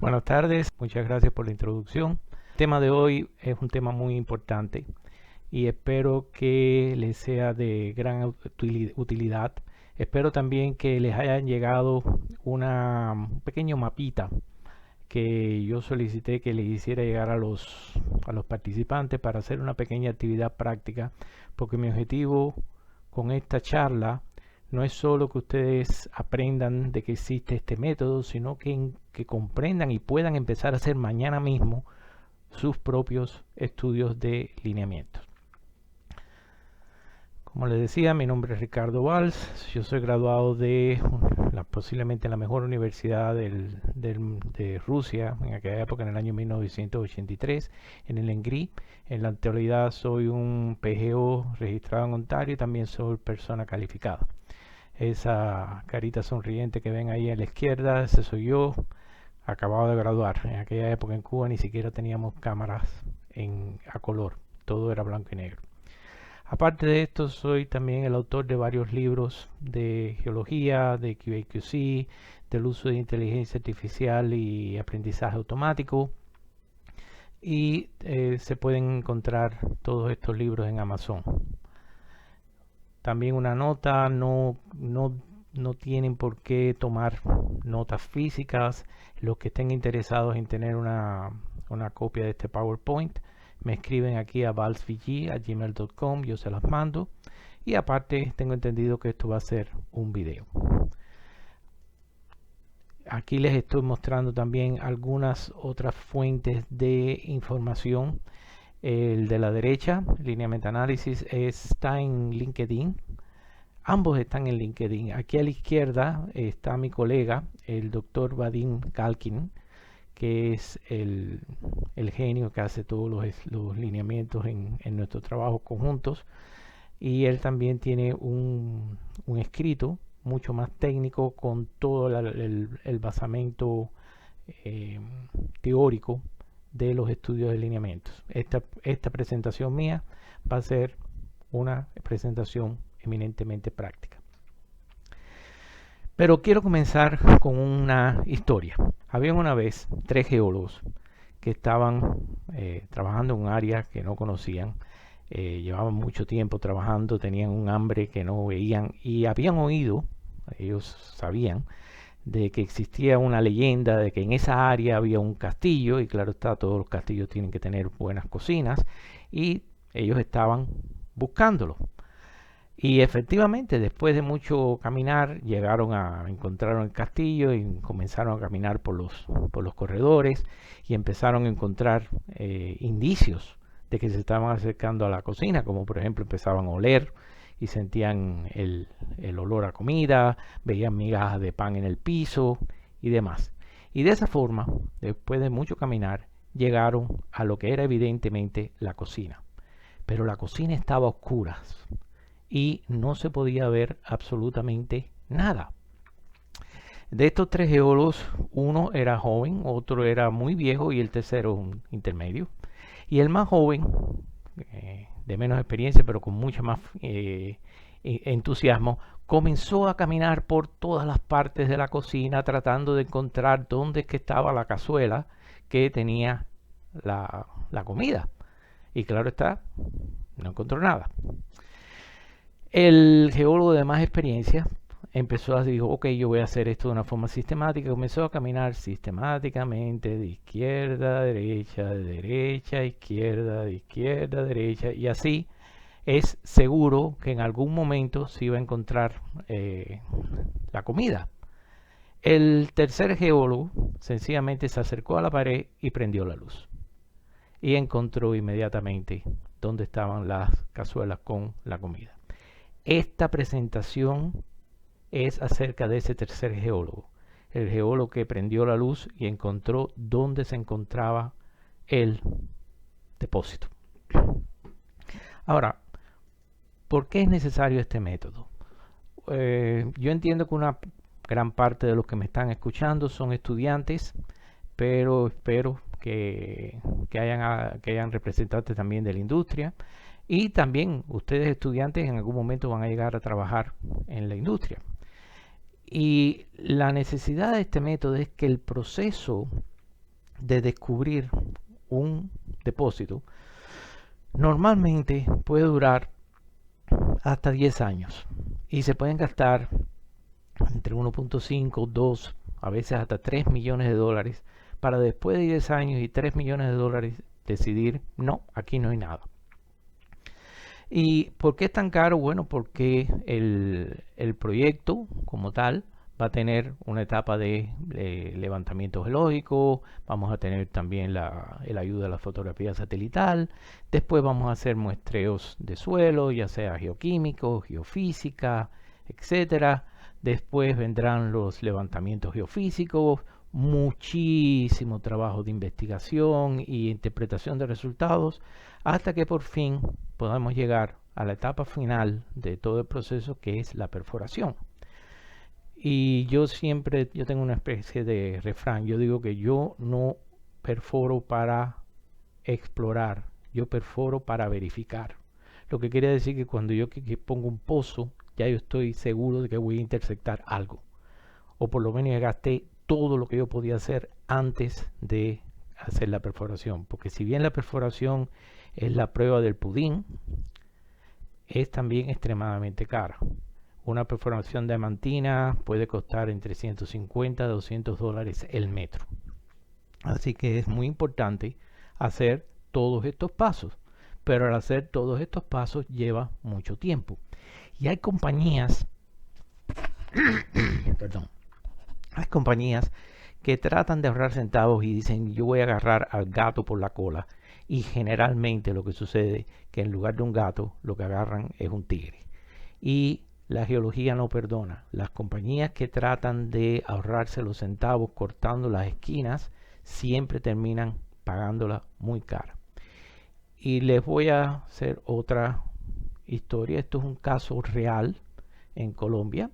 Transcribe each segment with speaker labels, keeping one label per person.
Speaker 1: Buenas tardes, muchas gracias por la introducción. El tema de hoy es un tema muy importante y espero que les sea de gran utilidad. Espero también que les hayan llegado un pequeño mapita que yo solicité que les hiciera llegar a los participantes para hacer una pequeña actividad práctica, porque mi objetivo con esta charla no es solo que ustedes aprendan de que existe este método, sino que comprendan y puedan empezar a hacer mañana mismo sus propios estudios de lineamientos. Como les decía, mi nombre es Ricardo Valls, yo soy graduado de posiblemente la mejor universidad de Rusia, en aquella época, en el año 1983, en el ENGRI. En la actualidad soy un PGO registrado en Ontario y también soy persona calificada. Esa carita sonriente que ven ahí a la izquierda, ese soy yo, acabado de graduar. En aquella época en Cuba ni siquiera teníamos cámaras a color, todo era blanco y negro. Aparte de esto, soy también el autor de varios libros de geología, de QA/QC, del uso de inteligencia artificial y aprendizaje automático. Y se pueden encontrar todos estos libros en Amazon. También una nota, no tienen por qué tomar notas físicas. Los que estén interesados en tener una copia de este PowerPoint, me escriben aquí a valsvg@gmail.com, yo se las mando. Y aparte tengo entendido que esto va a ser un video. Aquí les estoy mostrando también algunas otras fuentes de información. El de la derecha, Lineamiento Análisis, está en LinkedIn. Ambos están en LinkedIn. Aquí a la izquierda está mi colega, el doctor Vadim Galkin, que es el genio que hace todos los lineamientos en nuestros trabajos conjuntos. Y él también tiene un escrito mucho más técnico con todo el basamento teórico de los estudios de lineamientos. Esta presentación mía va a ser una presentación eminentemente práctica. Pero quiero comenzar con una historia. Había una vez 3 geólogos que estaban trabajando en un área que no conocían. Llevaban mucho tiempo trabajando, tenían un hambre que no veían y habían oído, ellos sabían, de que existía una leyenda de que en esa área había un castillo, y claro está, todos los castillos tienen que tener buenas cocinas, y ellos estaban buscándolo. Y efectivamente, después de mucho caminar, encontraron el castillo y comenzaron a caminar por los corredores y empezaron a encontrar indicios de que se estaban acercando a la cocina, como por ejemplo empezaban a oler y sentían el olor a comida, veían migajas de pan en el piso y demás. Y de esa forma, después de mucho caminar, llegaron a lo que era evidentemente la cocina. Pero la cocina estaba a oscuras y no se podía ver absolutamente nada. De estos 3 geólogos, uno era joven, otro era muy viejo y el tercero un intermedio. Y el más joven, de menos experiencia pero con mucho más entusiasmo, comenzó a caminar por todas las partes de la cocina tratando de encontrar dónde es que estaba la cazuela que tenía la comida. Y claro está, no encontró nada. El geólogo de más experiencia dijo, ok, yo voy a hacer esto de una forma sistemática. Comenzó a caminar sistemáticamente de izquierda a derecha, de derecha a izquierda, de izquierda a derecha, y así es seguro que en algún momento se iba a encontrar la comida. El tercer geólogo sencillamente se acercó a la pared y prendió la luz. Y encontró inmediatamente dónde estaban las cazuelas con la comida. Esta presentación es acerca de ese tercer geólogo, el geólogo que prendió la luz y encontró dónde se encontraba el depósito. Ahora, ¿por qué es necesario este método? Yo entiendo que una gran parte de los que me están escuchando son estudiantes, pero espero que hayan representantes también de la industria. Y también ustedes estudiantes en algún momento van a llegar a trabajar en la industria. Y la necesidad de este método es que el proceso de descubrir un depósito normalmente puede durar hasta 10 años y se pueden gastar entre 1.5, 2, a veces hasta 3 millones de dólares para después de 10 años y 3 millones de dólares decidir, no, aquí no hay nada. ¿Y por qué es tan caro? Bueno, porque el proyecto como tal va a tener una etapa de levantamiento geológico, vamos a tener también la ayuda de la fotografía satelital, después vamos a hacer muestreos de suelo, ya sea geoquímico, geofísica, etcétera. Después vendrán los levantamientos geofísicos, muchísimo trabajo de investigación y interpretación de resultados, hasta que por fin podamos llegar a la etapa final de todo el proceso, que es la perforación. Y yo tengo una especie de refrán, yo digo que yo no perforo para explorar, yo perforo para verificar. Lo que quiere decir que cuando yo que pongo un pozo, ya yo estoy seguro de que voy a intersectar algo. O por lo menos ya gasté todo lo que yo podía hacer antes de hacer la perforación. Porque si bien la perforación es la prueba del pudín, es también extremadamente cara. Una perforación diamantina puede costar entre 150 a 200 dólares el metro. Así que es muy importante hacer todos estos pasos. Pero al hacer todos estos pasos lleva mucho tiempo. Y hay compañías, perdón, hay compañías que tratan de ahorrar centavos y dicen, yo voy a agarrar al gato por la cola. Y generalmente lo que sucede es que en lugar de un gato, lo que agarran es un tigre. Y la geología no perdona. Las compañías que tratan de ahorrarse los centavos cortando las esquinas siempre terminan pagándola muy cara. Y les voy a hacer otra historia. Esto es un caso real en Colombia.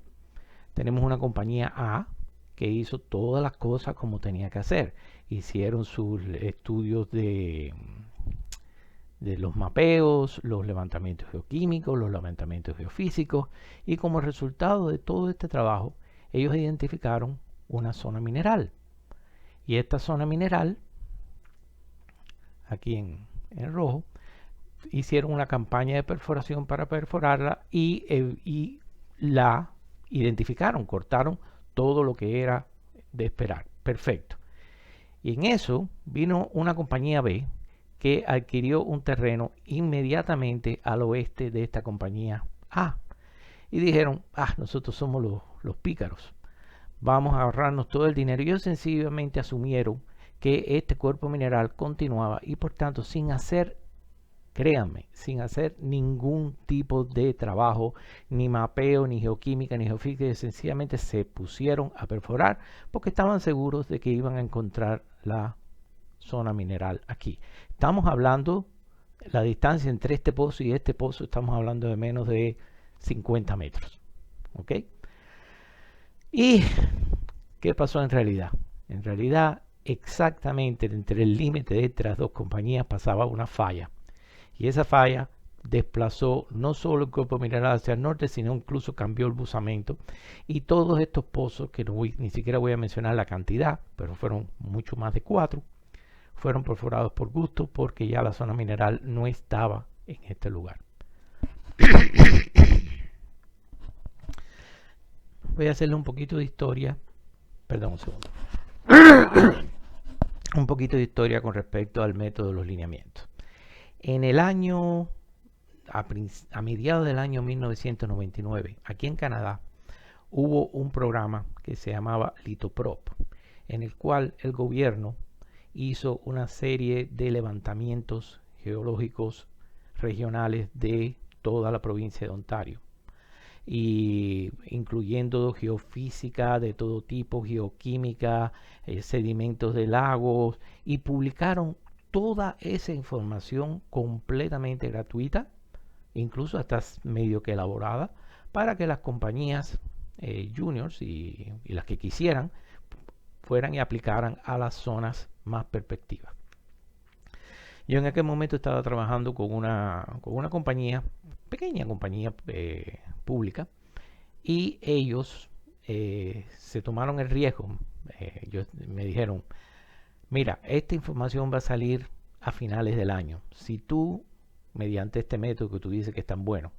Speaker 1: Tenemos una compañía A que hizo todas las cosas como tenía que hacer. Hicieron sus estudios de los mapeos, los levantamientos geoquímicos, los levantamientos geofísicos, y como resultado de todo este trabajo, ellos identificaron una zona mineral. Y esta zona mineral, aquí en rojo, hicieron una campaña de perforación para perforarla y la identificaron, cortaron todo lo que era de esperar. Perfecto. Y en eso vino una compañía B que adquirió un terreno inmediatamente al oeste de esta compañía A. Y dijeron, nosotros somos los pícaros. Vamos a ahorrarnos todo el dinero. Y ellos sencillamente asumieron que este cuerpo mineral continuaba y por tanto sin hacer, créanme, sin hacer ningún tipo de trabajo, ni mapeo, ni geoquímica, ni geofísica, sencillamente se pusieron a perforar porque estaban seguros de que iban a encontrar la zona mineral aquí. Estamos hablando, la distancia entre este pozo y este pozo, estamos hablando de menos de 50 metros. ¿Ok? ¿Y qué pasó en realidad? En realidad, exactamente entre el límite de estas dos compañías pasaba una falla. Y esa falla desplazó no solo el cuerpo mineral hacia el norte, sino incluso cambió el buzamento. Y todos estos pozos, que ni siquiera voy a mencionar la cantidad, pero fueron mucho más de 4, fueron perforados por gusto porque ya la zona mineral no estaba en este lugar. Voy a hacerle un poquito de historia, perdón, un segundo. Un poquito de historia con respecto al método de los lineamientos. En el año, a mediados del año 1999, aquí en Canadá, hubo un programa que se llamaba Litoprop, en el cual el gobierno hizo una serie de levantamientos geológicos regionales de toda la provincia de Ontario, y incluyendo geofísica de todo tipo, geoquímica, sedimentos de lagos, y publicaron toda esa información completamente gratuita, incluso hasta medio que elaborada, para que las compañías juniors y las que quisieran fueran y aplicaran a las zonas más perspectivas. Yo en aquel momento estaba trabajando con una compañía, pequeña compañía pública, y ellos se tomaron el riesgo. Ellos me dijeron, Mira, esta información va a salir a finales del año. Si tú, mediante este método que tú dices que es tan bueno,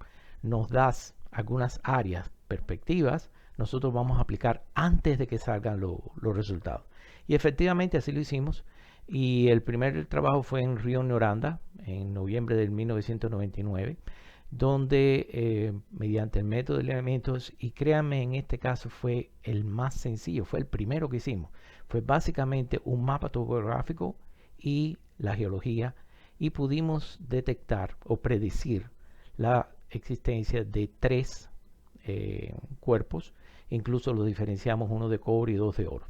Speaker 1: nos das algunas áreas, perspectivas, nosotros vamos a aplicar antes de que salgan los resultados. Y efectivamente así lo hicimos. Y el primer trabajo fue en Río Noranda, en noviembre del 1999, donde mediante el método de lineamientos, y créanme, en este caso fue el más sencillo, fue el primero que hicimos. Fue básicamente un mapa topográfico y la geología, y pudimos detectar o predecir la existencia de tres cuerpos. Incluso los diferenciamos, uno de cobre y dos de oro.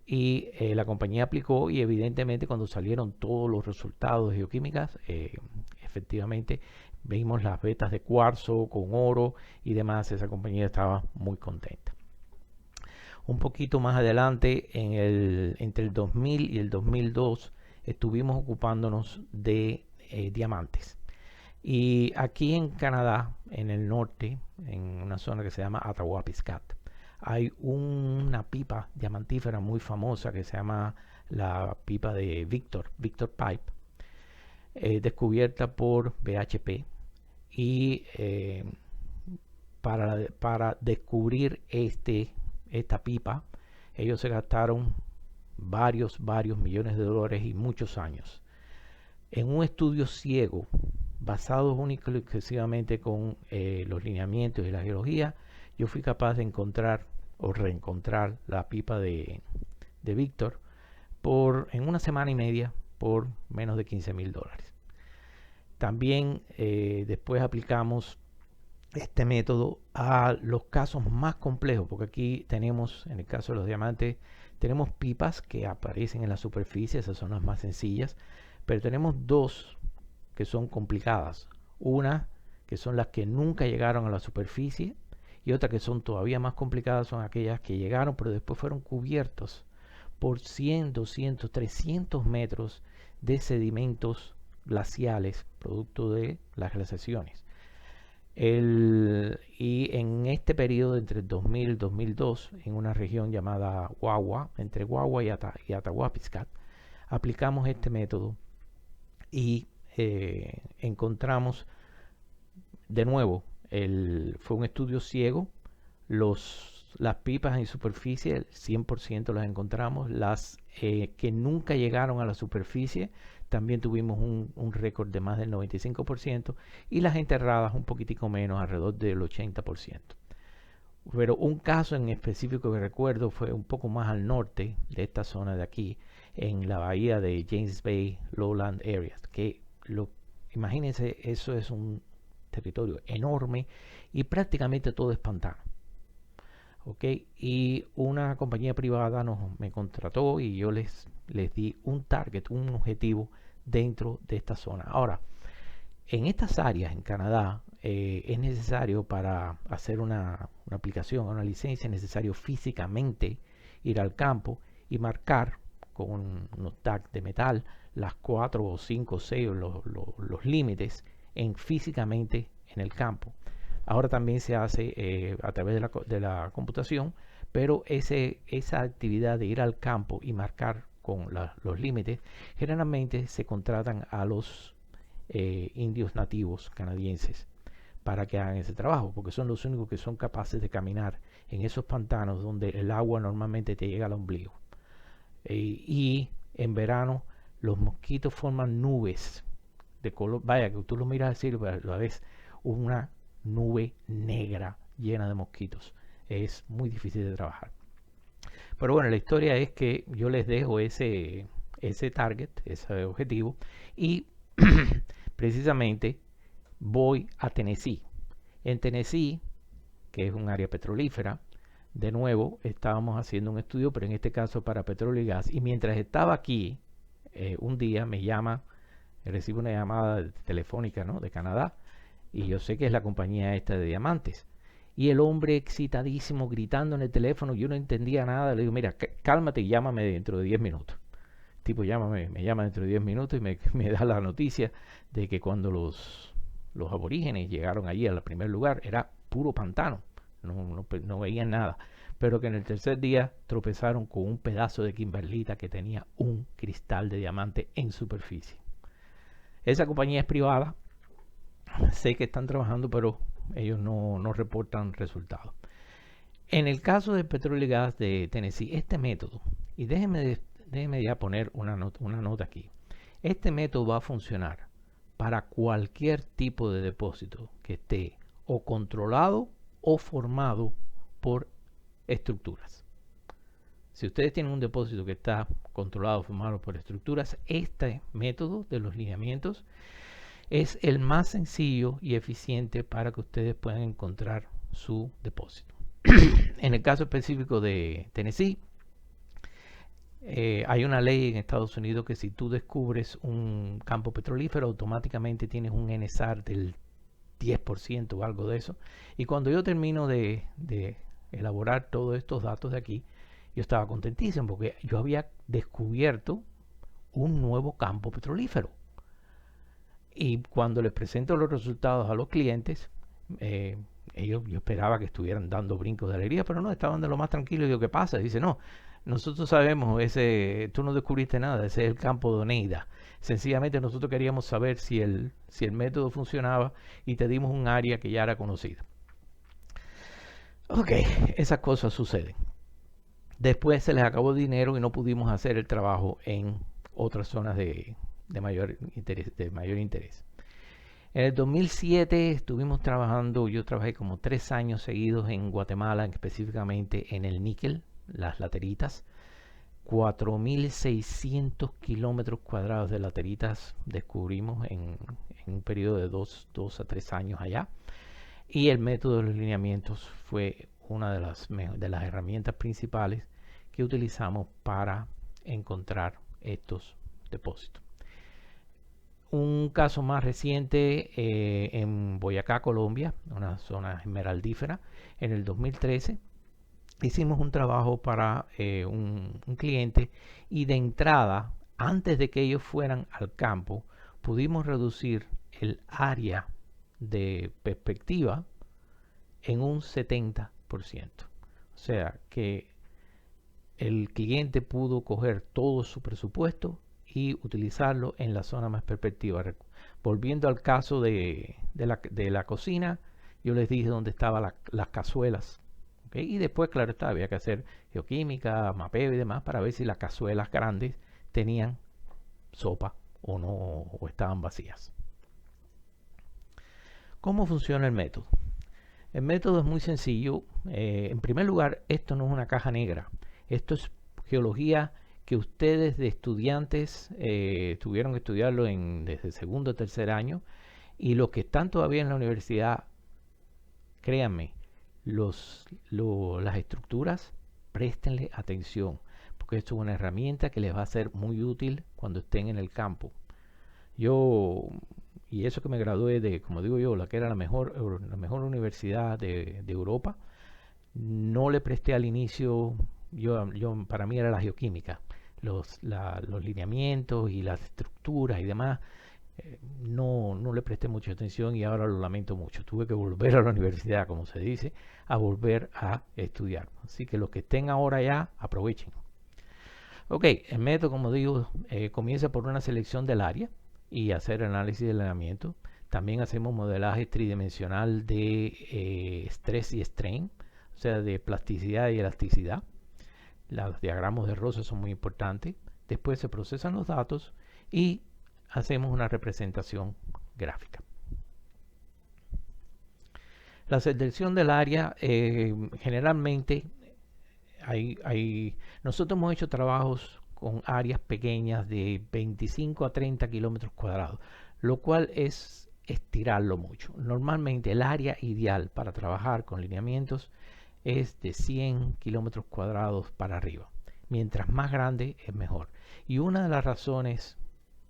Speaker 1: Y la compañía aplicó, y evidentemente cuando salieron todos los resultados de geoquímicas, efectivamente vimos las vetas de cuarzo con oro y demás. Esa compañía estaba muy contenta. Un poquito más adelante, entre el 2000 y el 2002, estuvimos ocupándonos de diamantes. Y aquí en Canadá, en el norte, en una zona que se llama Atahualpiscat, hay una pipa diamantífera muy famosa que se llama la pipa de Victor Pipe, descubierta por BHP. Y para descubrir esta pipa, ellos se gastaron varios millones de dólares y muchos años en un estudio ciego basado única y exclusivamente con los lineamientos y la geología. Yo fui capaz de encontrar o reencontrar la pipa de Víctor en una semana y media por menos de $15,000. También después aplicamos este método a los casos más complejos, porque aquí tenemos, en el caso de los diamantes, tenemos pipas que aparecen en la superficie, esas son las más sencillas, pero tenemos dos que son complicadas. Una que son las que nunca llegaron a la superficie, y otra que son todavía más complicadas son aquellas que llegaron pero después fueron cubiertos por 100, 200, 300 metros de sedimentos glaciales producto de las glaciaciones. Y en este periodo entre 2000 y 2002, en una región llamada Wawa, entre Wawa y Atahualpiscat, aplicamos este método y encontramos de nuevo, fue un estudio ciego. Las pipas en superficie, el 100% las encontramos. Las que nunca llegaron a la superficie, también tuvimos un récord de más del 95%, y las enterradas un poquitico menos, alrededor del 80%. Pero un caso en específico que recuerdo fue un poco más al norte de esta zona de aquí, en la bahía de James Bay, Lowland Areas, que imagínense, eso es un territorio enorme y prácticamente todo es pantano. Okay. Y una compañía privada me contrató y yo les di un target, un objetivo dentro de esta zona. Ahora, en estas áreas en Canadá es necesario, para hacer una aplicación, una licencia, es necesario físicamente ir al campo y marcar con unos tags de metal las 4 o 5 o 6 los límites físicamente en el campo. Ahora también se hace a través de la computación, pero esa actividad de ir al campo y marcar con los límites, generalmente se contratan a los indios nativos canadienses para que hagan ese trabajo, porque son los únicos que son capaces de caminar en esos pantanos donde el agua normalmente te llega al ombligo. Y en verano los mosquitos forman nubes de color, vaya, que tú lo miras así, lo ves, una nube negra llena de mosquitos. Es muy difícil de trabajar. Pero bueno, la historia es que yo les dejo ese target, ese objetivo, y precisamente voy a Tennessee. En Tennessee, que es un área petrolífera, de nuevo estábamos haciendo un estudio, pero en este caso para petróleo y gas. Y mientras estaba aquí, un día recibo una llamada telefónica, ¿no?, de Canadá, y yo sé que es la compañía esta de diamantes. Y el hombre excitadísimo, gritando en el teléfono, yo no entendía nada. Le digo, mira, cálmate y llámame dentro de 10 minutos. El tipo me llama dentro de 10 minutos y me da la noticia de que cuando los aborígenes llegaron allí al primer lugar, era puro pantano. No veían nada. pero que en el tercer día tropezaron con un pedazo de kimberlita que tenía un cristal de diamante en superficie. Esa compañía es privada, sé que están trabajando, pero ellos no reportan resultados. En el caso del petróleo y gas de Tennessee, este método, y déjenme ya poner una nota aquí, este método va a funcionar para cualquier tipo de depósito que esté o controlado o formado por estructuras. Si ustedes tienen un depósito que está controlado o formado por estructuras, este método de los lineamientos es el más sencillo y eficiente para que ustedes puedan encontrar su depósito. En el caso específico de Tennessee, hay una ley en Estados Unidos que si tú descubres un campo petrolífero, automáticamente tienes un NSAR del 10% o algo de eso. Y cuando yo termino de elaborar todos estos datos de aquí, yo estaba contentísimo porque yo había descubierto un nuevo campo petrolífero. Y cuando les presento los resultados a los clientes, yo esperaba que estuvieran dando brincos de alegría, pero no, estaban de lo más tranquilos. Y digo, ¿qué pasa? Y dice, no, nosotros sabemos, tú no descubriste nada, ese es el campo de Oneida. Sencillamente nosotros queríamos saber si el método funcionaba y te dimos un área que ya era conocida. Ok, esas cosas suceden. Después se les acabó el dinero y no pudimos hacer el trabajo en otras zonas de mayor interés. En el 2007 estuvimos trabajando, yo trabajé como 3 años seguidos en Guatemala, específicamente en el níquel, las lateritas. 4.600 kilómetros cuadrados de lateritas descubrimos en un periodo de 2 a 3 años allá. Y el método de los lineamientos fue una de las herramientas principales que utilizamos para encontrar estos depósitos. Un caso más reciente en Boyacá, Colombia, una zona esmeraldífera, en el 2013 hicimos un trabajo para un cliente y de entrada, antes de que ellos fueran al campo, pudimos reducir el área de perspectiva en un 70%. O sea que el cliente pudo coger todo su presupuesto y utilizarlo en la zona más perspectiva. Volviendo al caso de la cocina, yo les dije dónde estaban las cazuelas. ¿Okay? Y después, claro está, había que hacer geoquímica, mapeo y demás para ver si las cazuelas grandes tenían sopa o no, o estaban vacías. ¿Cómo funciona el método? El método es muy sencillo. En primer lugar, esto no es una caja negra. Esto es geología que ustedes de estudiantes tuvieron que estudiarlo desde segundo o tercer año. Y los que están todavía en la universidad, créanme, las estructuras, préstenle atención. Porque esto es una herramienta que les va a ser muy útil cuando estén en el campo. Y eso que me gradué de, como digo yo, la que era la mejor universidad de Europa, no le presté al inicio, para mí era la geoquímica, los lineamientos y las estructuras y demás, no le presté mucha atención y ahora lo lamento mucho. Tuve que volver a la universidad, como se dice, a volver a estudiar. Así que los que estén ahora ya, aprovechen. Ok, el método, como digo, comienza por una selección del área y hacer análisis de lineamiento. También hacemos modelaje tridimensional de estrés y strain, o sea, de plasticidad y elasticidad. Los diagramas de Rosa son muy importantes. Después se procesan los datos y hacemos una representación gráfica. La selección del área, generalmente nosotros hemos hecho trabajos con áreas pequeñas de 25 a 30 kilómetros cuadrados, lo cual es estirarlo mucho. Normalmente el área ideal para trabajar con lineamientos es de 100 kilómetros cuadrados para arriba. Mientras más grande es mejor. Y una de las razones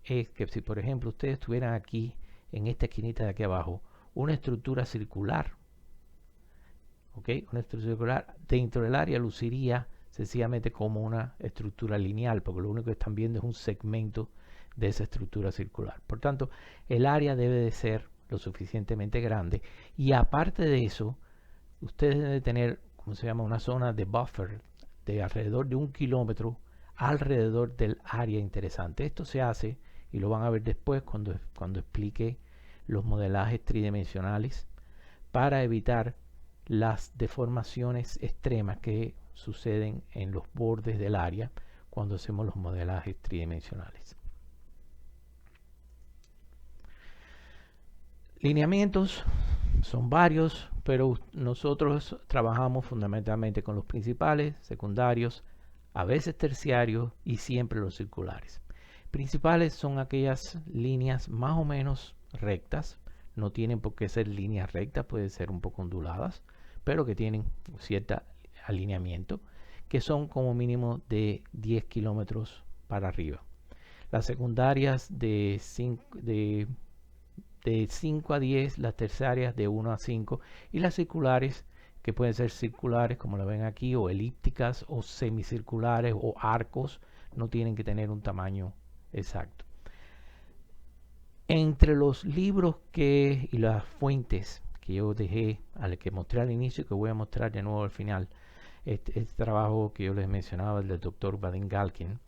Speaker 1: es que si por ejemplo ustedes tuvieran aquí en esta esquinita de aquí abajo una estructura circular, ¿okay? Una estructura circular dentro del área luciría sencillamente como una estructura lineal, porque lo único que están viendo es un segmento de esa estructura circular. Por tanto, el área debe de ser lo suficientemente grande y aparte de eso, ustedes deben de tener, ¿cómo se llama? Una zona de buffer de alrededor de 1 kilómetro alrededor del área interesante. Esto se hace, y lo van a ver después cuando explique los modelajes tridimensionales, para evitar las deformaciones extremas que suceden en los bordes del área cuando hacemos los modelajes tridimensionales. Lineamientos son varios, pero nosotros trabajamos fundamentalmente con los principales, secundarios, a veces terciarios y siempre los circulares. Principales son aquellas líneas más o menos rectas, no tienen por qué ser líneas rectas, pueden ser un poco onduladas, pero que tienen cierto alineamiento, que son como mínimo de 10 kilómetros para arriba. Las secundarias de 5 a 10, las terciarias de 1 a 5 y las circulares, que pueden ser circulares como lo ven aquí, o elípticas o semicirculares o arcos, no tienen que tener un tamaño exacto. Entre los libros y las fuentes que yo dejé, al que mostré al inicio y que voy a mostrar de nuevo al final, este trabajo que yo les mencionaba del doctor Vaden-Galkin,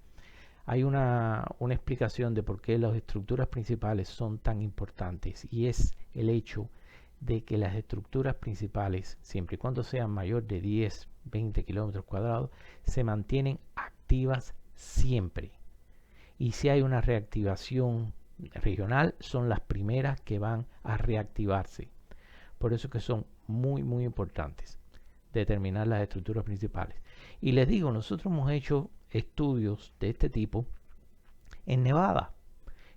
Speaker 1: hay una explicación de por qué las estructuras principales son tan importantes, y es el hecho de que las estructuras principales, siempre y cuando sean mayor de 10, 20 kilómetros cuadrados, se mantienen activas siempre. Y si hay una reactivación regional, son las primeras que van a reactivarse. Por eso que son muy, muy importantes determinar las estructuras principales. Y les digo, nosotros hemos hecho estudios de este tipo en Nevada.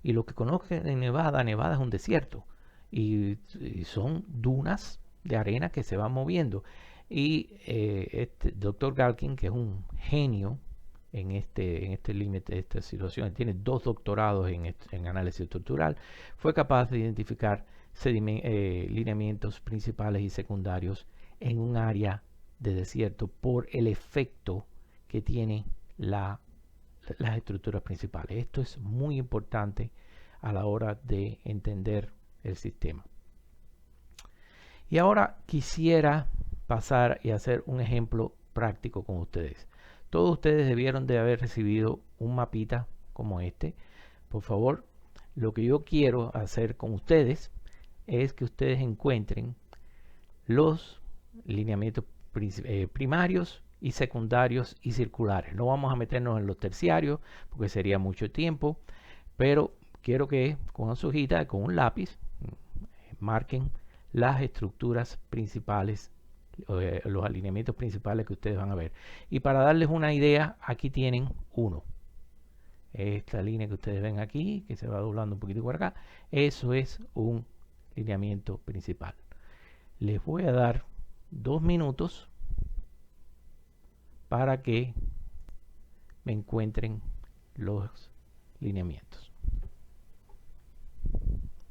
Speaker 1: Y lo que conocen en Nevada, Nevada es un desierto. Y son dunas de arena que se van moviendo. Y este doctor Galkin, que es un genio en este límite, esta situación, tiene 2 doctorados en análisis estructural, fue capaz de identificar lineamientos principales y secundarios en un área de desierto por el efecto que tiene las estructuras principales. Esto es muy importante a la hora de entender el sistema. Y ahora quisiera pasar y hacer un ejemplo práctico con ustedes. Todos ustedes debieron de haber recibido un mapita como este. Por favor, lo que yo quiero hacer con ustedes es que ustedes encuentren los lineamientos primarios y secundarios y circulares. No vamos a meternos en los terciarios porque sería mucho tiempo, pero quiero que con su hojita, con un lápiz, marquen las estructuras principales, los alineamientos principales que ustedes van a ver. Y para darles una idea, aquí tienen uno. Esta línea que ustedes ven aquí, que se va doblando un poquito por acá, eso es un lineamiento principal. Les voy a dar 2 minutos para que me encuentren los lineamientos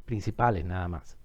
Speaker 1: principales nada más.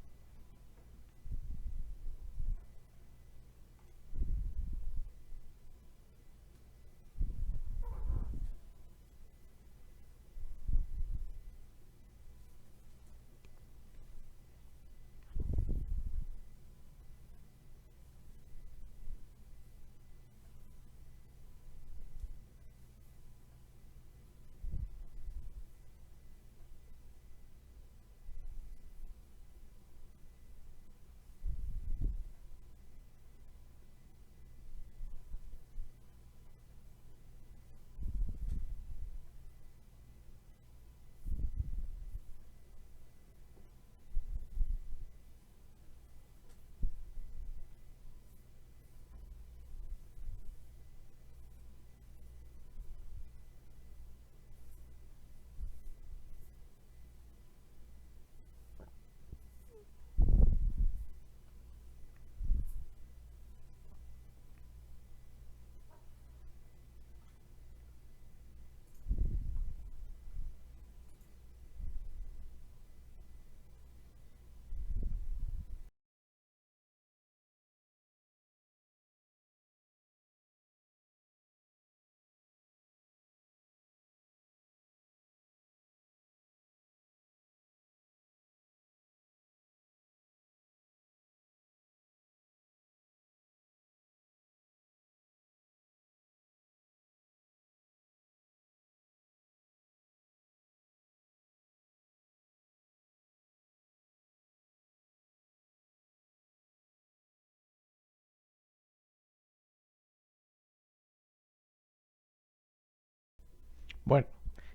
Speaker 1: Bueno,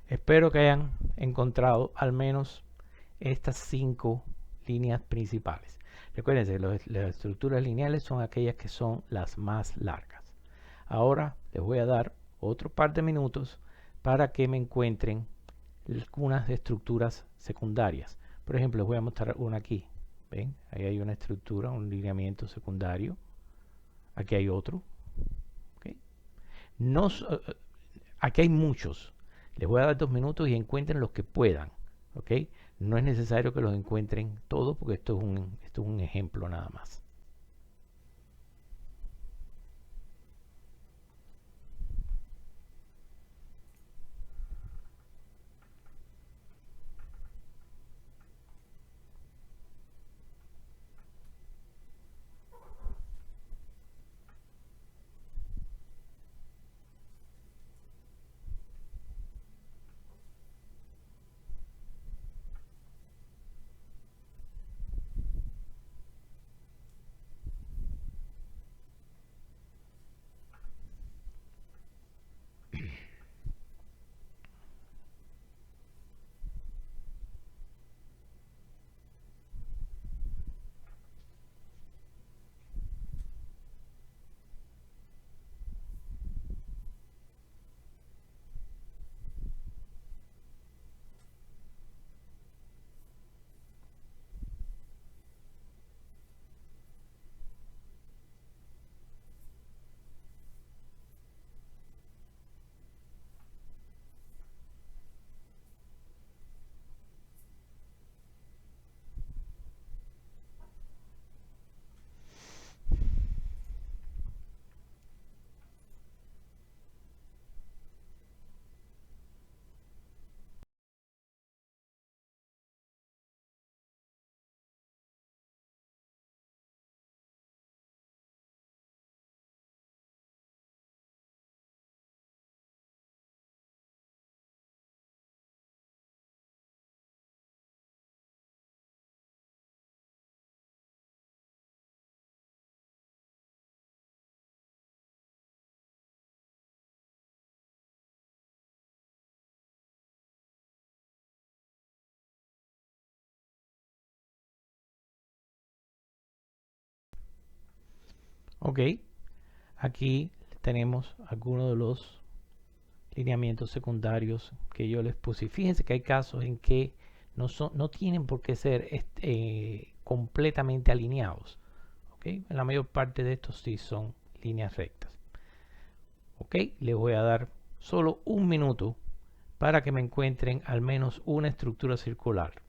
Speaker 1: espero que hayan encontrado al menos estas 5 líneas principales. Recuérdense, las estructuras lineales son aquellas que son las más largas. Ahora les voy a dar otro par de minutos para que me encuentren algunas estructuras secundarias. Por ejemplo, les voy a mostrar una aquí. ¿Ven? Ahí hay una estructura, un lineamiento secundario. Aquí hay otro. ¿Okay? No, aquí hay muchos. Les voy a dar 2 minutos y encuentren los que puedan. ¿Okay? No es necesario que los encuentren todos porque esto es un ejemplo nada más. Ok, aquí tenemos algunos de los lineamientos secundarios que yo les puse. Fíjense que hay casos en que no tienen por qué ser completamente alineados. ¿Okay? En la mayor parte de estos sí son líneas rectas. ¿Ok? Les voy a dar solo un minuto para que me encuentren al menos una estructura circular.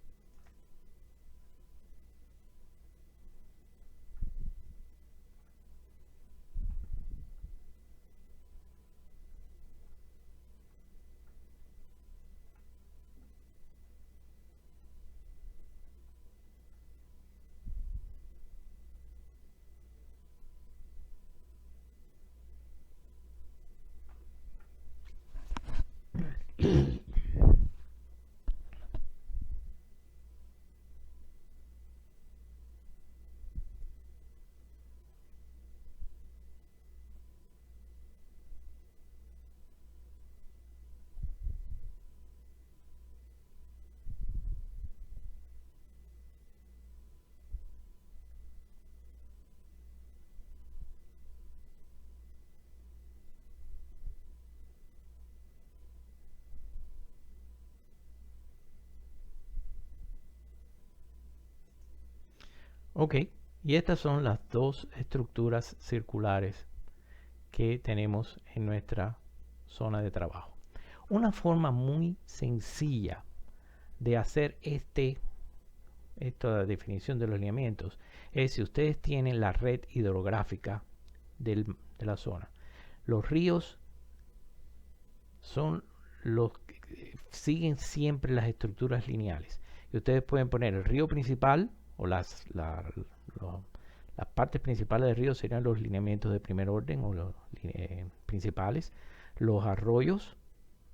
Speaker 1: Ok, y estas son las dos estructuras circulares que tenemos en nuestra zona de trabajo. Una forma muy sencilla de hacer esta definición de los lineamientos es si ustedes tienen la red hidrográfica de la zona. Los ríos son los que siguen siempre las estructuras lineales. Y ustedes pueden poner el río principal o las partes principales del río serían los lineamientos de primer orden o los principales. Los arroyos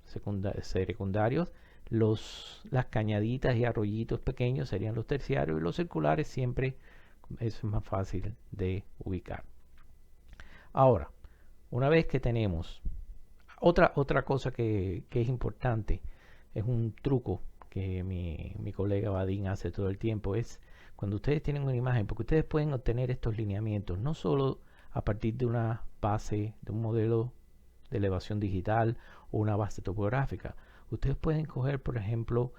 Speaker 1: secundarios, las cañaditas y arroyitos pequeños serían los terciarios y los circulares siempre es más fácil de ubicar. Ahora, una vez que tenemos Otra cosa que es importante, es un truco que mi colega Vadim hace todo el tiempo, es cuando ustedes tienen una imagen, porque ustedes pueden obtener estos lineamientos, no solo a partir de una base, de un modelo de elevación digital o una base topográfica. Ustedes pueden coger, por ejemplo,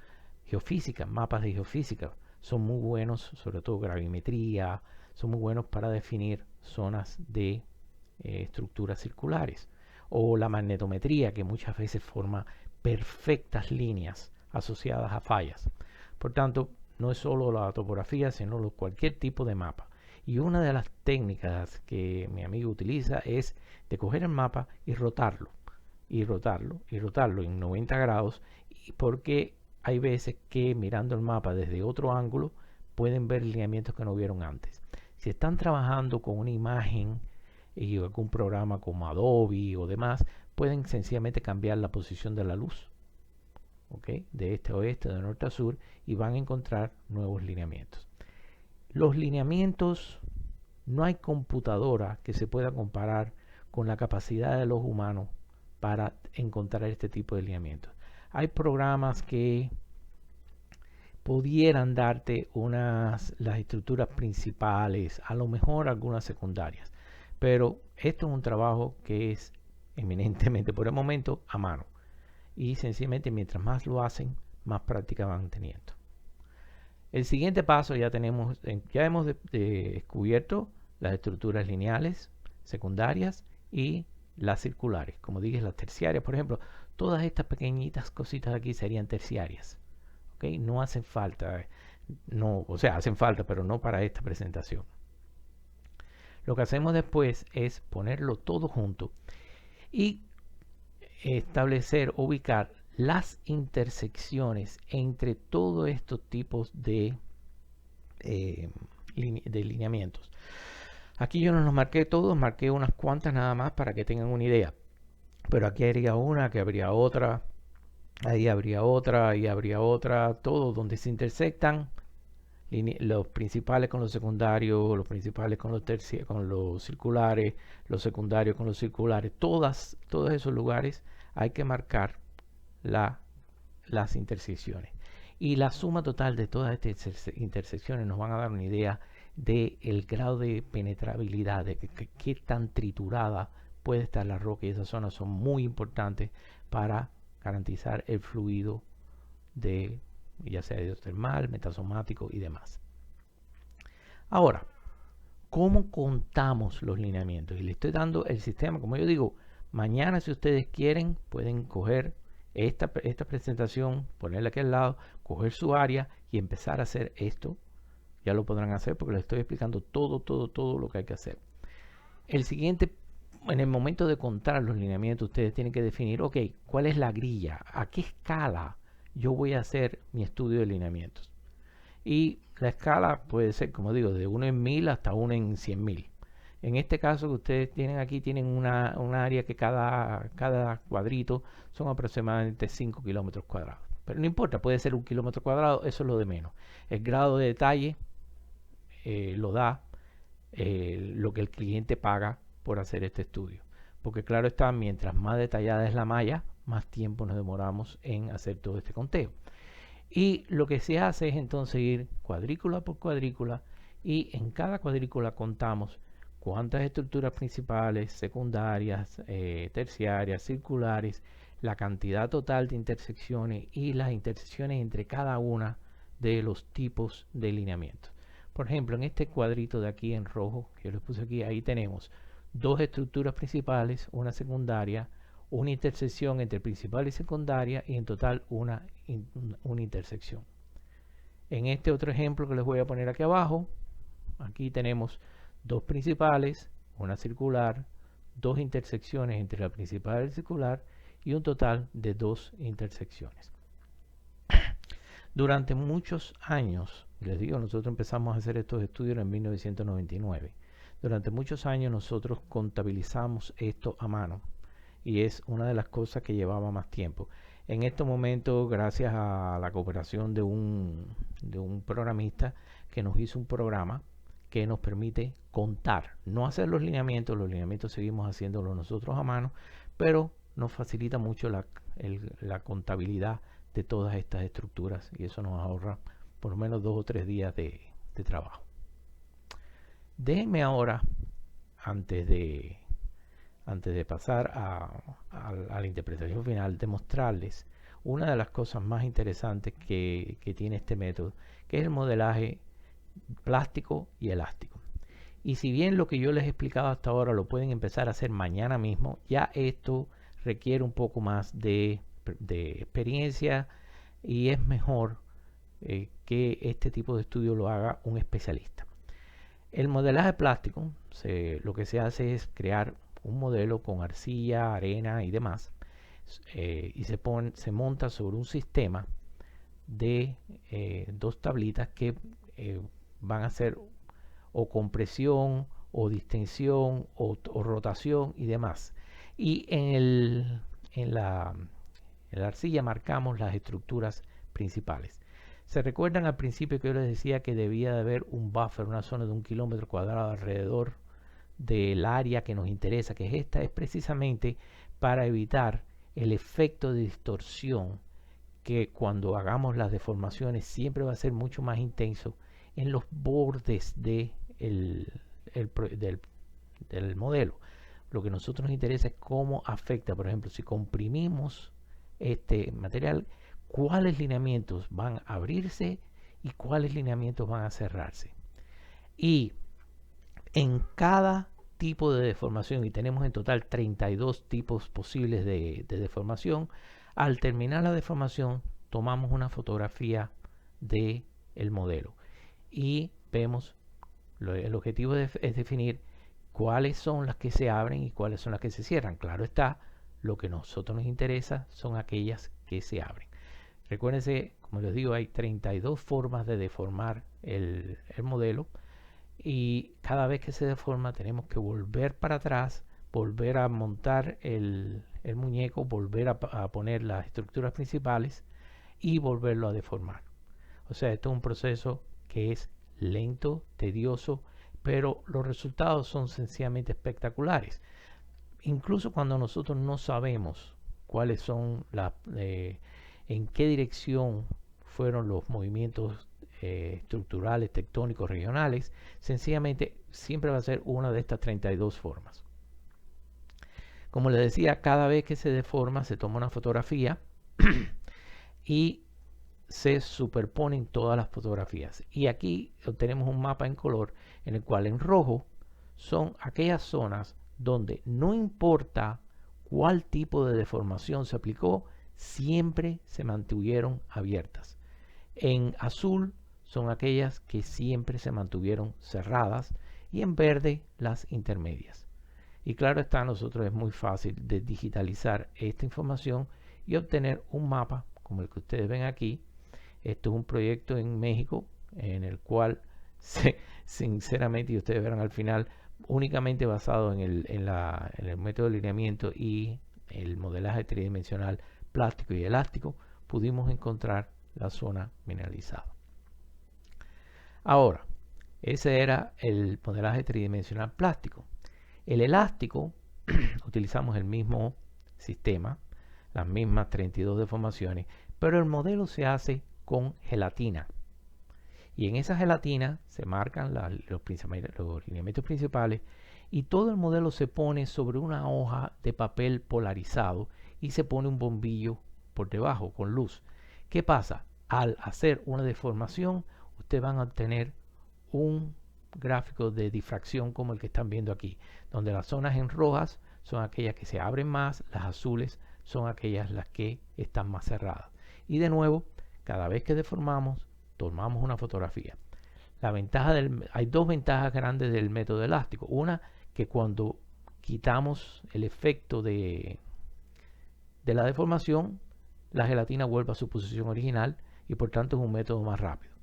Speaker 1: geofísica, mapas de geofísica. Son muy buenos, sobre todo gravimetría, son muy buenos para definir zonas de estructuras circulares. O la magnetometría, que muchas veces forma perfectas líneas asociadas a fallas. Por tanto, no es solo la topografía, sino cualquier tipo de mapa. Y una de las técnicas que mi amigo utiliza es de coger el mapa y rotarlo, y rotarlo, y rotarlo en 90 grados, porque hay veces que mirando el mapa desde otro ángulo pueden ver lineamientos que no vieron antes. Si están trabajando con una imagen y algún programa como Adobe o demás, pueden sencillamente cambiar la posición de la luz, ¿okay? De este a oeste, de norte a sur, y van a encontrar nuevos lineamientos. Los lineamientos, no hay computadora que se pueda comparar con la capacidad de los humanos para encontrar este tipo de lineamientos. Hay programas que pudieran darte las estructuras principales, a lo mejor algunas secundarias, pero esto es un trabajo que es eminentemente por el momento a mano, y sencillamente mientras más lo hacen, más práctica van teniendo. El siguiente paso ya hemos descubierto las estructuras lineales, secundarias y las circulares. Como dije, las terciarias, por ejemplo, todas estas pequeñitas cositas aquí serían terciarias. ¿Okay? No hacen falta, hacen falta, pero no para esta presentación. Lo que hacemos después es ponerlo todo junto y ubicar las intersecciones entre todos estos tipos de lineamientos. Aquí yo no los marqué todos, marqué unas cuantas nada más para que tengan una idea. Pero aquí habría una, que habría otra, ahí habría otra, ahí habría otra, todo donde se intersectan los principales con los secundarios, los principales con los circulares, los secundarios con los circulares, todos esos lugares hay que marcar las intersecciones. Y la suma total de todas estas intersecciones nos van a dar una idea del grado de penetrabilidad, de qué tan triturada puede estar la roca, y esas zonas son muy importantes para garantizar el fluido de ya sea hidrotermal, metasomático y demás. Ahora, ¿cómo contamos los lineamientos? Y le estoy dando el sistema, como yo digo, mañana si ustedes quieren pueden coger esta presentación, ponerla aquí al lado, coger su área y empezar a hacer esto. Ya lo podrán hacer porque les estoy explicando todo lo que hay que hacer. El siguiente, en el momento de contar los lineamientos, ustedes tienen que definir, ok, ¿cuál es la grilla? ¿A qué escala yo voy a hacer mi estudio de lineamientos? Y la escala puede ser, como digo, de 1 en 1000 hasta 1 en 100.000. En este caso que ustedes tienen aquí, tienen una área que cada cuadrito son aproximadamente 5 kilómetros cuadrados. Pero no importa, puede ser 1 kilómetro cuadrado, eso es lo de menos. El grado de detalle lo da lo que el cliente paga por hacer este estudio. Porque claro está, mientras más detallada es la malla, más tiempo nos demoramos en hacer todo este conteo. Y lo que se hace es entonces ir cuadrícula por cuadrícula, y en cada cuadrícula contamos cuántas estructuras principales, secundarias, terciarias, circulares, la cantidad total de intersecciones y las intersecciones entre cada una de los tipos de lineamientos. Por ejemplo, en este cuadrito de aquí en rojo, que yo les puse aquí, ahí tenemos dos estructuras principales, una secundaria, una intersección entre principal y secundaria, y en total una intersección. En este otro ejemplo que les voy a poner aquí abajo, aquí tenemos dos principales, una circular, dos intersecciones entre la principal y la circular, y un total de 2 intersecciones. Durante muchos años, les digo, nosotros empezamos a hacer estos estudios en 1999. Durante muchos años nosotros contabilizamos esto a mano, y es una de las cosas que llevaba más tiempo. En estos momentos, gracias a la cooperación de un programista que nos hizo un programa que nos permite contar, no hacer los lineamientos seguimos haciéndolo nosotros a mano, pero nos facilita mucho la contabilidad de todas estas estructuras, y eso nos ahorra por lo menos 2 o 3 días de trabajo. Déjenme ahora, antes de pasar a la interpretación final, demostrarles una de las cosas más interesantes que tiene este método, que es el modelaje plástico y elástico. Y si bien lo que yo les he explicado hasta ahora lo pueden empezar a hacer mañana mismo, ya esto requiere un poco más de experiencia, y es mejor que este tipo de estudio lo haga un especialista. El modelaje plástico, lo que se hace es crear un modelo con arcilla, arena y demás, y se monta sobre un sistema de 2 tablitas que van a ser o compresión o distensión o rotación y demás. Y en la arcilla marcamos las estructuras principales. ¿Se recuerdan al principio que yo les decía que debía de haber un buffer, una zona de 1 kilómetro cuadrado alrededor del área que nos interesa, que es esta? Es precisamente para evitar el efecto de distorsión, que cuando hagamos las deformaciones siempre va a ser mucho más intenso en los bordes del modelo. Lo que a nosotros nos interesa es cómo afecta, por ejemplo, si comprimimos este material, cuáles lineamientos van a abrirse y cuáles lineamientos van a cerrarse. Y en cada tipo de deformación, y tenemos en total 32 tipos posibles de deformación, al terminar la deformación tomamos una fotografía del modelo y vemos, el objetivo es definir cuáles son las que se abren y cuáles son las que se cierran. Claro está, lo que a nosotros nos interesa son aquellas que se abren. Recuérdense, como les digo, hay 32 formas de deformar el modelo, y cada vez que se deforma tenemos que volver para atrás, volver a montar el muñeco, volver a poner las estructuras principales y volverlo a deformar. O sea, esto es un proceso que es lento, tedioso, pero los resultados son sencillamente espectaculares. Incluso cuando nosotros no sabemos cuáles son en qué dirección fueron los movimientos estructurales, tectónicos, regionales, sencillamente siempre va a ser una de estas 32 formas. Como les decía, cada vez que se deforma se toma una fotografía y se superponen todas las fotografías. Y aquí obtenemos un mapa en color, en el cual en rojo son aquellas zonas donde no importa cuál tipo de deformación se aplicó, siempre se mantuvieron abiertas. En azul son aquellas que siempre se mantuvieron cerradas, y en verde las intermedias. Y claro está, a nosotros es muy fácil de digitalizar esta información y obtener un mapa como el que ustedes ven aquí. Esto es un proyecto en México en el cual, sinceramente, y ustedes verán al final, únicamente basado en el método de lineamiento y el modelaje tridimensional plástico y elástico, pudimos encontrar la zona mineralizada. Ahora, ese era el modelaje tridimensional plástico. El elástico, utilizamos el mismo sistema, las mismas 32 deformaciones, pero el modelo se hace con gelatina. Y en esa gelatina se marcan los lineamientos principales, y todo el modelo se pone sobre una hoja de papel polarizado y se pone un bombillo por debajo con luz. ¿Qué pasa? Al hacer una deformación, ustedes van a obtener un gráfico de difracción como el que están viendo aquí, donde las zonas en rojas son aquellas que se abren más, las azules son aquellas las que están más cerradas. Y de nuevo, cada vez que deformamos, tomamos una fotografía. Hay 2 ventajas grandes del método elástico. Una, que cuando quitamos el efecto de la deformación, la gelatina vuelve a su posición original, y por tanto es un método más rápido.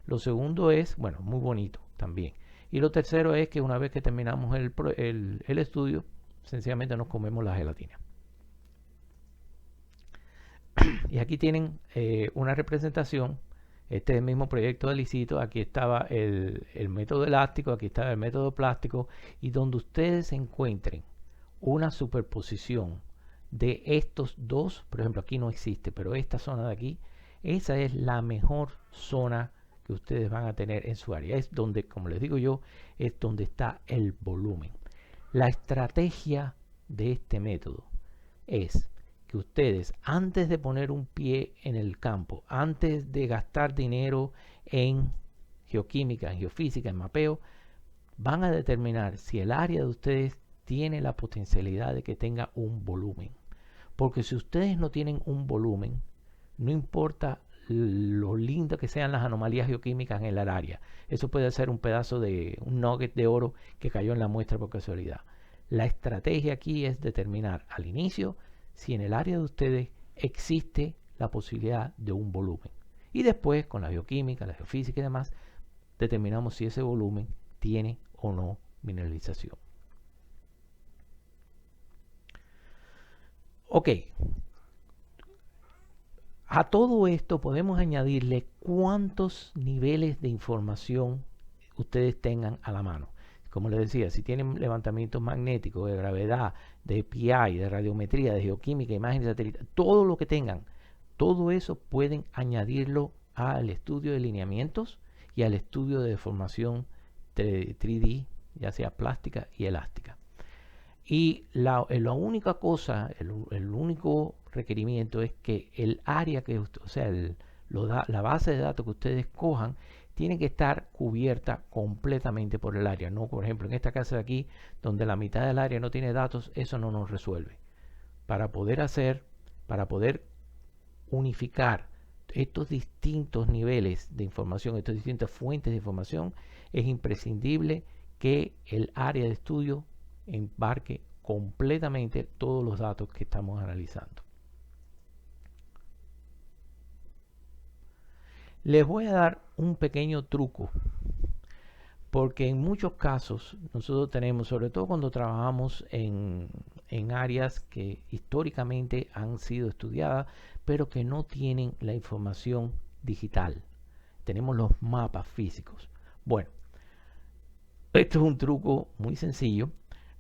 Speaker 1: Lo segundo es, bueno, muy bonito también. Y lo tercero es que una vez que terminamos el estudio, sencillamente nos comemos la gelatina. Y aquí tienen una representación. Este es el mismo proyecto de Licito. Aquí estaba el método elástico, aquí estaba el método plástico, y donde ustedes encuentren una superposición de estos dos, por ejemplo, aquí no existe, pero esta zona de aquí, esa es la mejor zona que ustedes van a tener en su área. Es donde, como les digo yo, es donde está el volumen. La estrategia de este método es que ustedes, antes de poner un pie en el campo, antes de gastar dinero en geoquímica, en geofísica, en mapeo, van a determinar si el área de ustedes tiene la potencialidad de que tenga un volumen. Porque si ustedes no tienen un volumen, no importa lo lindo que sean las anomalías geoquímicas en el área. Eso puede ser un pedazo de un nugget de oro que cayó en la muestra por casualidad. La estrategia aquí es determinar al inicio si en el área de ustedes existe la posibilidad de un volumen. Y después, con la bioquímica, la geofísica y demás, determinamos si ese volumen tiene o no mineralización. Ok. A todo esto podemos añadirle cuántos niveles de información ustedes tengan a la mano. Como les decía, si tienen levantamientos magnéticos, de gravedad, de PI, de radiometría, de geoquímica, imágenes satelitales, todo lo que tengan, todo eso pueden añadirlo al estudio de lineamientos y al estudio de deformación 3D, ya sea plástica y elástica. Y la única cosa, el único requerimiento es que el área que, o sea, la base de datos que ustedes cojan tiene que estar cubierta completamente por el área. No, por ejemplo, en esta casa de aquí, donde la mitad del área no tiene datos, eso no nos resuelve. Para poder unificar estos distintos niveles de información, estas distintas fuentes de información, es imprescindible que el área de estudio embarque completamente todos los datos que estamos analizando. Les voy a dar un pequeño truco, porque en muchos casos nosotros tenemos, sobre todo cuando trabajamos en áreas que históricamente han sido estudiadas, pero que no tienen la información digital. Tenemos los mapas físicos. Bueno, esto es un truco muy sencillo.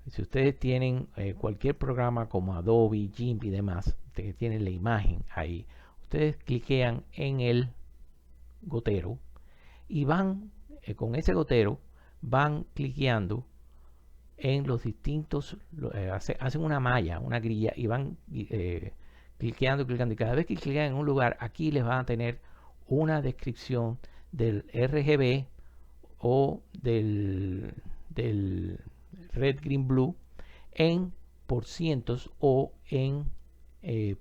Speaker 1: Si ustedes tienen cualquier programa como Adobe, GIMP y demás, que tienen la imagen ahí, ustedes cliquean en el gotero y van con ese gotero, van cliqueando en los distintos, hacen una malla, una grilla y van cliqueando. Y cada vez que cliquean en un lugar, aquí les van a tener una descripción del RGB o del red, green, blue en porcientos o en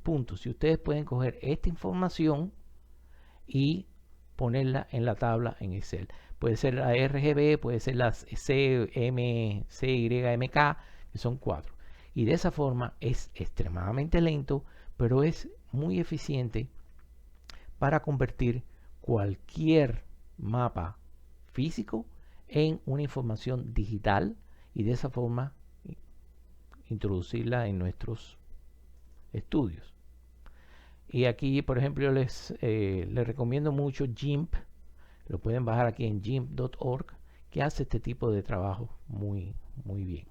Speaker 1: puntos. Si ustedes pueden coger esta información y ponerla en la tabla en Excel. Puede ser la RGB, puede ser las CYMK, que son 4. Y de esa forma es extremadamente lento, pero es muy eficiente para convertir cualquier mapa físico en una información digital y de esa forma introducirla en nuestros estudios. Y aquí, por ejemplo, yo les recomiendo mucho GIMP. Lo pueden bajar aquí en gimp.org, que hace este tipo de trabajo muy bien.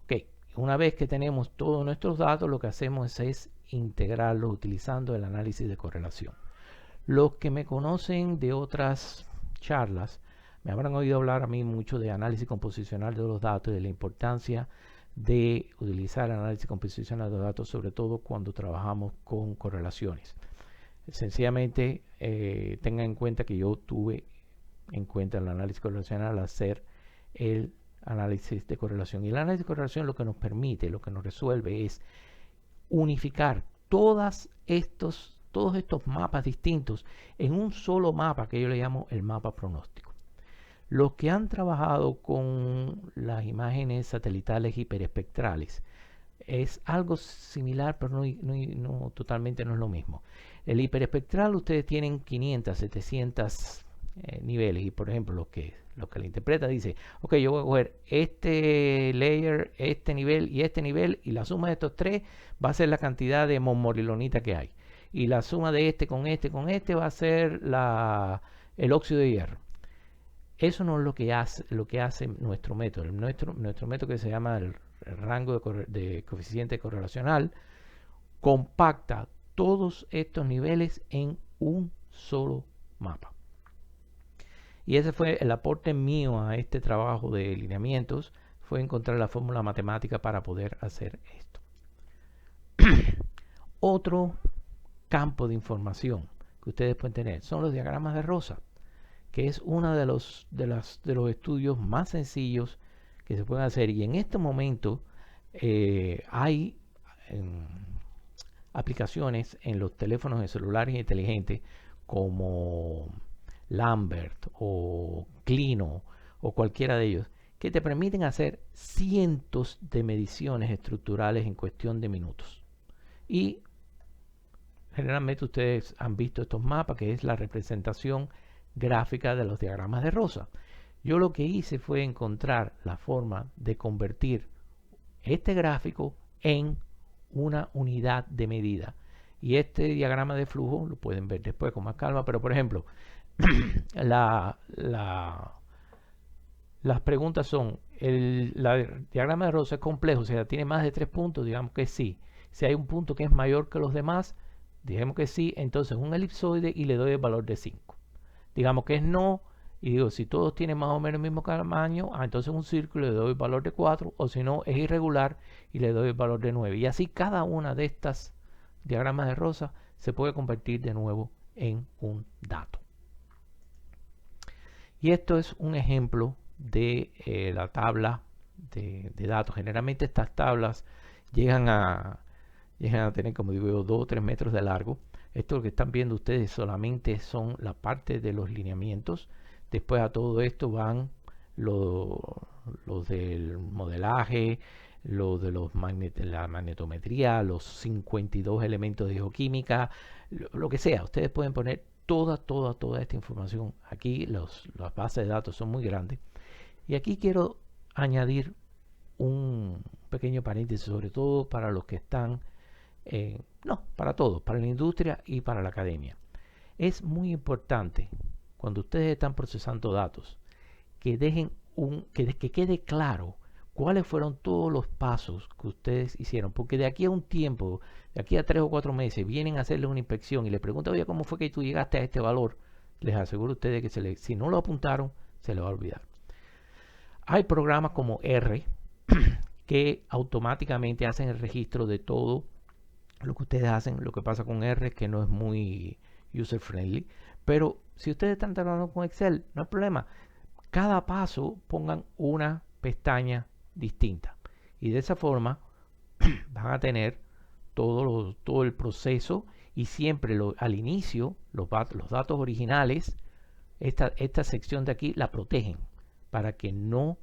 Speaker 1: Ok, una vez que tenemos todos nuestros datos, lo que hacemos es integrarlos utilizando el análisis de correlación. Los que me conocen de otras charlas me habrán oído hablar a mí mucho de análisis composicional de los datos y de la importancia de utilizar análisis composicional de los datos, sobre todo cuando trabajamos con correlaciones. Sencillamente tengan en cuenta que yo tuve en cuenta el análisis correlacional al hacer el análisis de correlación. Y el análisis de correlación lo que nos permite, lo que nos resuelve es unificar todos estos mapas distintos en un solo mapa que yo le llamo el mapa pronóstico. Los que han trabajado con las imágenes satelitales hiperespectrales es algo similar, pero no totalmente no es lo mismo. El hiperespectral ustedes tienen 500, 700 niveles y por ejemplo lo que la interpreta dice, ok, yo voy a coger este layer, este nivel y la suma de estos tres va a ser la cantidad de morilonita que hay. Y la suma de este con este va a ser el óxido de hierro. Eso no es lo que hace nuestro método. Nuestro método, que se llama el rango de coeficiente correlacional, compacta todos estos niveles en un solo mapa. Y ese fue el aporte mío a este trabajo de lineamientos, fue encontrar la fórmula matemática para poder hacer esto. Otro campo de información que ustedes pueden tener son los diagramas de Rosa, que es uno de los estudios más sencillos que se pueden hacer. Y en este momento hay aplicaciones en los teléfonos de celulares inteligentes como Lambert o Clino o cualquiera de ellos, que te permiten hacer cientos de mediciones estructurales en cuestión de minutos. Y generalmente ustedes han visto estos mapas, que es la representación gráfica de los diagramas de Rosa. Yo lo que hice fue encontrar la forma de convertir este gráfico en una unidad de medida. Y este diagrama de flujo lo pueden ver después con más calma, pero por ejemplo, las preguntas son, ¿el diagrama de Rosa es complejo? O sea, ¿tiene más de 3 puntos? Digamos que sí. Si hay un punto que es mayor que los demás, digamos que sí, entonces un elipsoide y le doy el valor de 5. Digamos que es no, y digo, si todos tienen más o menos el mismo tamaño, entonces un círculo le doy el valor de 4, o si no, es irregular y le doy el valor de 9. Y así cada una de estas diagramas de Rosa se puede convertir de nuevo en un dato. Y esto es un ejemplo de la tabla de datos. Generalmente estas tablas llegan a tener, como digo yo, 2 o 3 metros de largo. Esto que están viendo ustedes solamente son la parte de los lineamientos. Después a todo esto van los del modelaje, los de la magnetometría, los 52 elementos de geoquímica, lo que sea. Ustedes pueden poner toda esta información. Aquí las bases de datos son muy grandes. Y aquí quiero añadir un pequeño paréntesis, sobre todo para los que están, no, para todos, para la industria y para la academia. Es muy importante cuando ustedes están procesando datos que dejen que quede claro cuáles fueron todos los pasos que ustedes hicieron, porque de aquí a un tiempo, de aquí a 3 o 4 meses, vienen a hacerle una inspección y le preguntan, oye, ¿cómo fue que tú llegaste a este valor? Les aseguro a ustedes que si no lo apuntaron, se les va a olvidar. Hay programas como R que automáticamente hacen el registro de todo lo que ustedes hacen. Lo que pasa con R es que no es muy user friendly, pero si ustedes están trabajando con Excel, no hay problema. Cada paso pongan una pestaña distinta y de esa forma van a tener todo el proceso y siempre al inicio los datos originales, esta sección de aquí la protegen para que no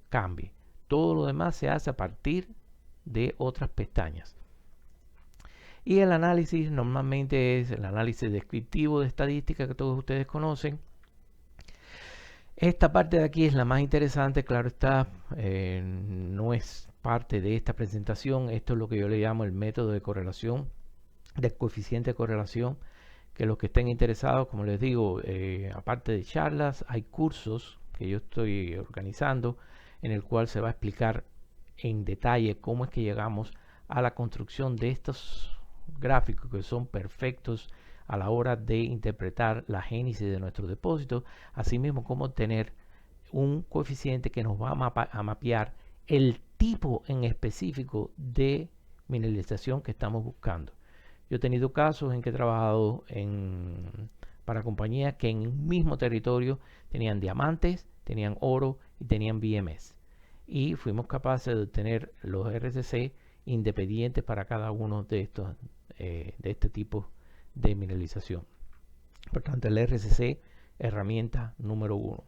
Speaker 1: cambie. Todo lo demás se hace a partir de otras pestañas. Y el análisis normalmente es el análisis descriptivo de estadística que todos ustedes conocen. Esta parte de aquí es la más interesante, claro está, no es parte de esta presentación. Esto es lo que yo le llamo el método de correlación, del coeficiente de correlación, que los que estén interesados, como les digo, aparte de charlas, hay cursos que yo estoy organizando en el cual se va a explicar en detalle cómo es que llegamos a la construcción de estos gráficos que son perfectos a la hora de interpretar la génesis de nuestros depósitos, asimismo como obtener un coeficiente que nos va a mapear el tipo en específico de mineralización que estamos buscando. Yo he tenido casos en que he trabajado para compañías que en un mismo territorio tenían diamantes, tenían oro y tenían BMS. Y fuimos capaces de obtener los RCC independientes para cada uno de estos, de este tipo de mineralización. Por tanto, el RCC, herramienta número 1.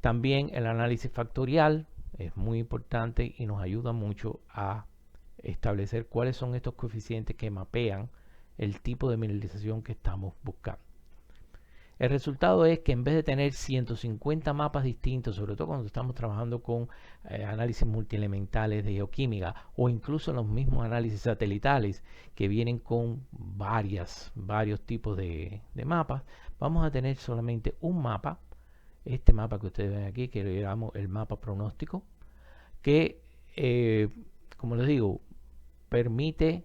Speaker 1: También el análisis factorial es muy importante y nos ayuda mucho a establecer cuáles son estos coeficientes que mapean el tipo de mineralización que estamos buscando. El resultado es que en vez de tener 150 mapas distintos, sobre todo cuando estamos trabajando con análisis multielementales de geoquímica o incluso los mismos análisis satelitales que vienen con varios tipos de mapas, vamos a tener solamente un mapa, este mapa que ustedes ven aquí, que le llamamos el mapa pronóstico, que como les digo, permite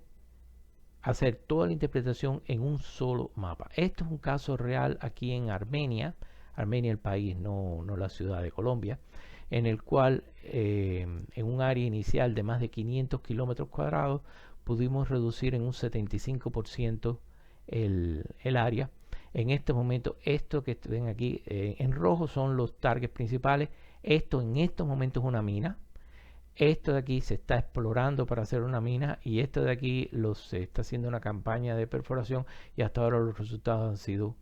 Speaker 1: hacer toda la interpretación en un solo mapa. Esto es un caso real aquí en Armenia, Armenia el país, no la ciudad de Colombia, en el cual en un área inicial de más de 500 kilómetros cuadrados pudimos reducir en un 75% el área. En este momento, esto que ven aquí en rojo son los targets principales. Esto en estos momentos es una mina. Esto de aquí se está explorando para hacer una mina y esto de aquí se está haciendo una campaña de perforación y hasta ahora los resultados han sido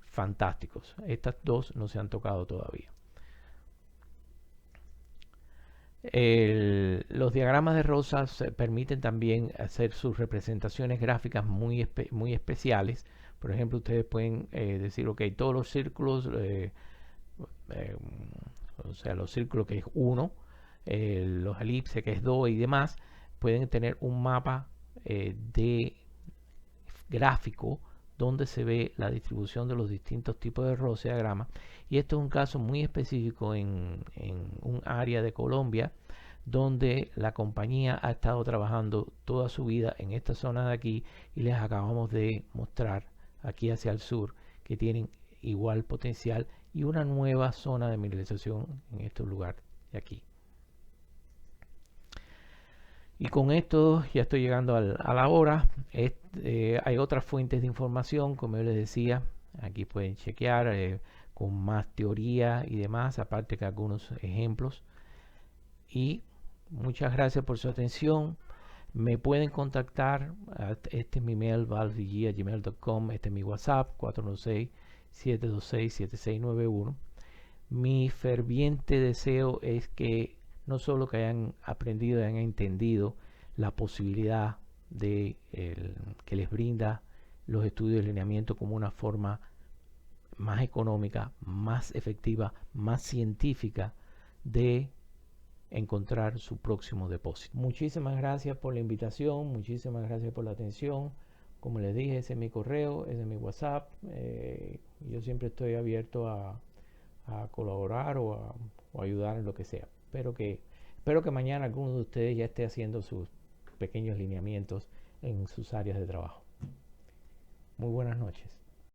Speaker 1: fantásticos. Estas dos no se han tocado todavía. Los diagramas de Rosas permiten también hacer sus representaciones gráficas muy especiales. Por ejemplo, ustedes pueden decir, ok, todos los círculos, o sea, los círculos que es 1, los elipses que es 2 y demás, pueden tener un mapa de gráfico donde se ve la distribución de los distintos tipos de rosas y esto es un caso muy específico en un área de Colombia donde la compañía ha estado trabajando toda su vida en esta zona de aquí y les acabamos de mostrar aquí hacia el sur que tienen igual potencial y una nueva zona de mineralización en este lugar de aquí. Y con esto ya estoy llegando a la hora. Hay otras fuentes de información, como yo les decía. Aquí pueden chequear con más teoría y demás, aparte que algunos ejemplos. Y muchas gracias por su atención. Me pueden contactar. Este es mi mail, valvig@gmail.com. Este es mi WhatsApp, 416-726-7691. Mi ferviente deseo es que no solo que hayan aprendido y hayan entendido la posibilidad que les brinda los estudios de lineamiento como una forma más económica, más efectiva, más científica de encontrar su próximo depósito. Muchísimas gracias por la invitación, muchísimas gracias por la atención. Como les dije, ese es mi correo, ese es mi WhatsApp. Yo siempre estoy abierto a colaborar o ayudar en lo que sea. Espero que mañana alguno de ustedes ya esté haciendo sus pequeños lineamientos en sus áreas de trabajo. Muy buenas noches.